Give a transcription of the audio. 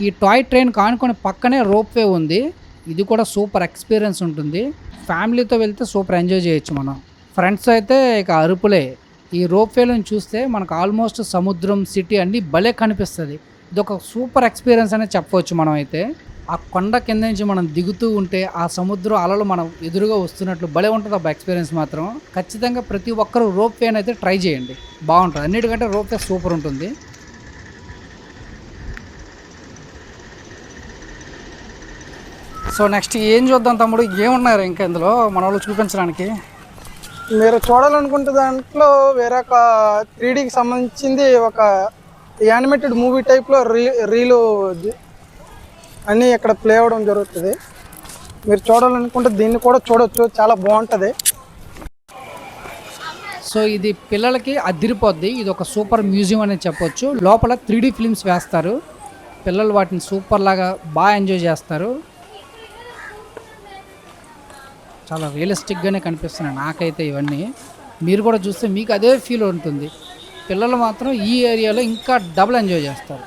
ఈ toy train కానుకొని పక్కనే ropeway ఉంది. ఇది కూడా సూపర్ ఎక్స్‌పీరియన్స్ ఉంటుంది. ఫ్యామిలీతో వెళ్తే సూపర్ ఎంజాయ్ చేయొచ్చు మనం. ఫ్రెండ్స్ అయితే ఇక అరుపులే. ఈ రోప్‌వేలోని చూస్తే మనకు ఆల్మోస్ట్ సముద్రం, సిటీ అన్నీ భలే కనిపిస్తది. ఇదొక సూపర్ ఎక్స్‌పీరియన్స్ అనే చెప్పవచ్చు మనమైతే. ఆ కొండ కింద నుంచి మనం దిగుతూ ఉంటే, ఆ సముద్రం అలలు మనం ఎదురుగా వస్తున్నట్లు భలే ఉంటదబ్బా ఎక్స్‌పీరియన్స్ మాత్రం. ఖచ్చితంగా ప్రతి ఒక్కరు రోప్‌వేనైతే ట్రై చేయండి. బావుంటది. అన్నిటికంటే రోప్‌వే సూపర్ ఉంటుంది. సో, నెక్స్ట్ ఏం చూద్దాం తమ్ముడు? ఏమున్నాయిరా ఇంకా ఇందులో మనోళ్ళు చూపించడానికి? మీరు చూడాలనుకుంటే దాంట్లో వేరే ఒక 3Dకి సంబంధించింది ఒక యానిమేటెడ్ మూవీ టైప్లో రీలు అన్నీ ఇక్కడ ప్లే అవ్వడం జరుగుతుంది. మీరు చూడాలనుకుంటే దీన్ని కూడా చూడొచ్చు, చాలా బాగుంటుంది. సో, ఇది పిల్లలకి అదిరిపోద్ది. ఇది ఒక సూపర్ మ్యూజియం అని చెప్పొచ్చు. లోపల 3D ఫిల్మ్స్ వేస్తారు. పిల్లలు వాటిని సూపర్ లాగా బాగా ఎంజాయ్ చేస్తారు. చాలా రియలిస్టిక్‌గానే కనిపిస్తున్నాయి నాకైతే ఇవన్నీ. మీరు కూడా చూస్తే మీకు అదే ఫీల్ ఉంటుంది. పిల్లలు మాత్రం ఈ ఏరియాలో ఇంకా డబుల్ ఎంజాయ్ చేస్తారు.